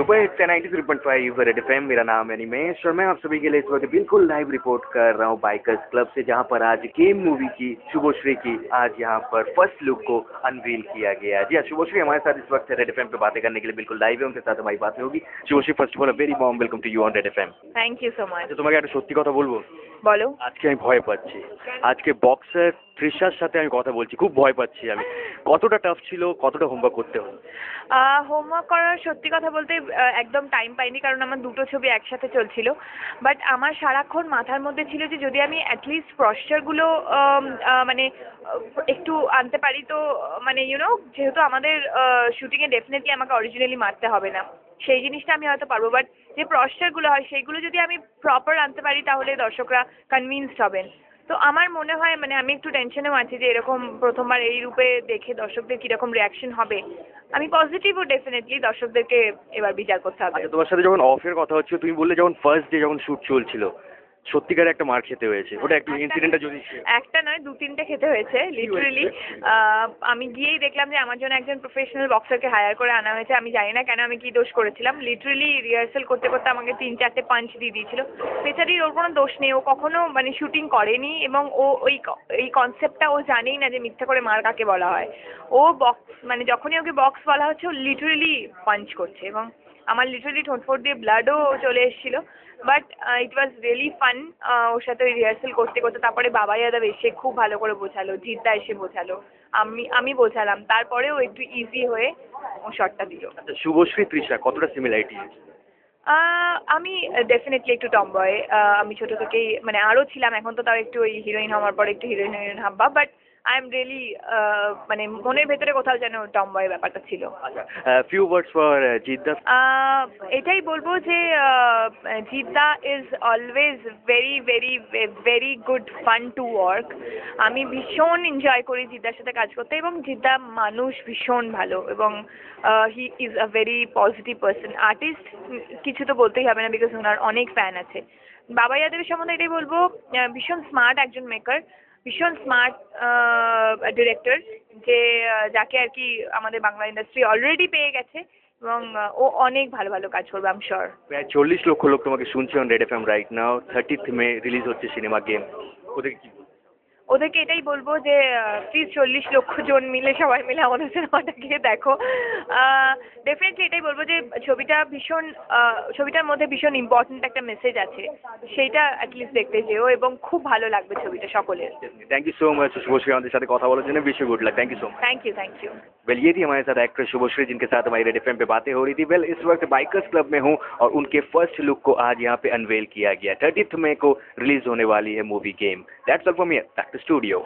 Super hits 93.5 red FM. मेरा नाम है निमेश और मैं आप सभी के लिए इस वक्त बिल्कुल लाइव रिपोर्ट कर रहा हूँ बाइकर्स क्लब से, जहाँ पर आज गेम मूवी की शुभश्री की आज यहाँ पर फर्स्ट लुक को अनवील किया गया। जी हाँ, शुभश्री हमारे साथ इस वक्त रेड एफएम पे बातें करने के लिए बिल्कुल लाइव है, उनके साथ हमारी बातें होगी। Shubhashree, first of all very warm welcome to you on Red FM. Thank you so much. তোমাকে একটা সত্যি কথা বলবো, বলো। আজকে আমি ভয় পাচ্ছি। আজকে বক্সার তৃষার সাথে আমি কথা বলছি, খুব ভয় পাচ্ছি আমি। কতটা টাফ ছিল, কতটা হোমওয়ার্ক করতে হলো? হোমওয়ার্ক করার সত্যি কথা বলতে একদম টাইম পাইনি, কারণ আমার দুটো ছবি একসাথে চলছিল। বাট আমার সারাক্ষণ মাথার মধ্যে ছিল যে যদি আমি অ্যাটলিস্ট পশ্চারগুলো মানে একটু আনতে পারি, তো মানে যেহেতু আমাদের শুটিংয়ে ডেফিনেটলি আমাকে অরিজিনালি মারতে হবে না, সেই জিনিসটা আমি হয়তো পারবো। বাট যে পশ্চারগুলো হয় সেইগুলো যদি আমি প্রপার আনতে পারি তাহলে দর্শকরা কনভিন্সড হবেন। তো আমার মনে হয় মানে আমি একটু টেনশনেও আছি যে এরকম প্রথমবার এই রূপে দেখে দর্শকদের কীরকম রিয়াকশন হবে। আমি পজিটিভও ডেফিনেটলি, দর্শকদেরকে এবার বিচার করতে হবে। আচ্ছা, তোমার সাথে যখন অফের কথা হচ্ছে, তুমি বললে যখন ফার্স্ট ডে যখন শ্যুট চলছিল সত্যিকার একটা মার খেতে হয়েছে, ওটা একটু ইনসিডেন্টটা যদি। একটা নয়, 2-3টে খেতে হয়েছে লিটারেলি। আমি গিয়েই দেখলাম যে আমার জন্য একজন প্রফেশনাল বক্সারকে হায়ার করে আনা হয়েছে। আমি জানি না কেন, আমি কি দোষ করেছিলাম। লিটারেলি রিহার্সাল করতে করতে আমাকে 3-4টে পাঞ্চ দিয়ে দিয়েছিল। বেচারির ওর কোনো দোষ নেই, ও কখনো মানে শুটিং করেনি এবং ও এই কনসেপ্টটা ও জানেই না যে মিথ্যা করে মার কাকে বলা হয়। ও বক্স মানে যখনই ওকে বক্স বলা হচ্ছে ও লিটারেলি পাঞ্চ করছে এবং আমার লিটারেলি ঠোঁট দিয়ে ব্লাডও চলে এসেছিলো। But it was really fun ওর সাথে ওই রিহার্সাল করতে করতে। তারপরে বাবাই যাদব এসে খুব ভালো করে বোঝালো, জিদ্দা এসে বোঝালো, আমি বোঝালাম, তারপরেও একটু ইজি হয়ে ও শটটা দিল। আচ্ছা, শুভশ্রী তৃষা কতটা সিমিলারিটি? আমি ডেফিনেটলি একটু টমবয়। আমি ছোট থেকেই মানে আরও ছিলাম, এখন তো তাও একটু ওই হিরোইন হওয়ার পরে একটু হিরোইন ভাববা। বাট আই এম রিয়েলি মানে মনের ভেতরে কোথাও যেন টমবয় ব্যাপারটা ছিল। আচ্ছা, ফিউ ওয়ার্ডস ফর জিদ্দা। এটাই বলবো যে Jeddah is always very very very good fun to work. আমি ভীষণ এনজয় করি জিদ্দার সাথে কাজ করতে এবং জিদ্দা মানুষ ভীষণ ভালো এবং he is a very positive person. Artist কিছু তো বলতেই হবে না, বিকজ ওনার অনেক ফ্যান আছে। বাবা যাদবের সম্বন্ধে এটাই বলবো, ভীষণ স্মার্ট একজন মেকার, ভীষণ স্মার্ট ডিরেক্টর, যে যাকে আর কি আমাদের বাংলা ইন্ডাস্ট্রি অলরেডি পেয়ে গেছে এবং ও অনেক ভালো ভালো কাজ করবে আই এম শিওর। প্রায় 40 লক্ষ লোক তোমাকে শুনছে on red FM right now. 30th May release হচ্ছে সিনেমা গেম, ওদেরকে কি? ওদেরকে এটাই বলবো যে প্লিজ 40 লক্ষ জন মিলে সবাই মিলে আমাদের সিনেমাটা গিয়ে দেখো। ডেফিনেটলি এটাই বলবো যে ছবিটার মধ্যে ভীষণ ইম্পর্ট্যান্ট একটা মেসেজ আছে, সেইটা অ্যাটলিস্ট দেখতে যেও এবং খুব ভালো লাগবে ছবিটা সকলের। Thank you so much Shubhashree हमारे साथ কথা বলার জন্য। Wish you good luck. Thank you so much. Thank you. Well, ये थी हमारे साथ एक्ट्रेस शुभश्री, जिनके साथ हमारी रेड एफएम पे बातें हो रही थी। वेल, इस वक्त बाइकर्स क्लब में हूँ और उनके फर्स्ट लुक को आज यहाँ पे अनवेल किया गया। 30th मई को रिलीज होने वाली है movie game. That's all from here, back to studio.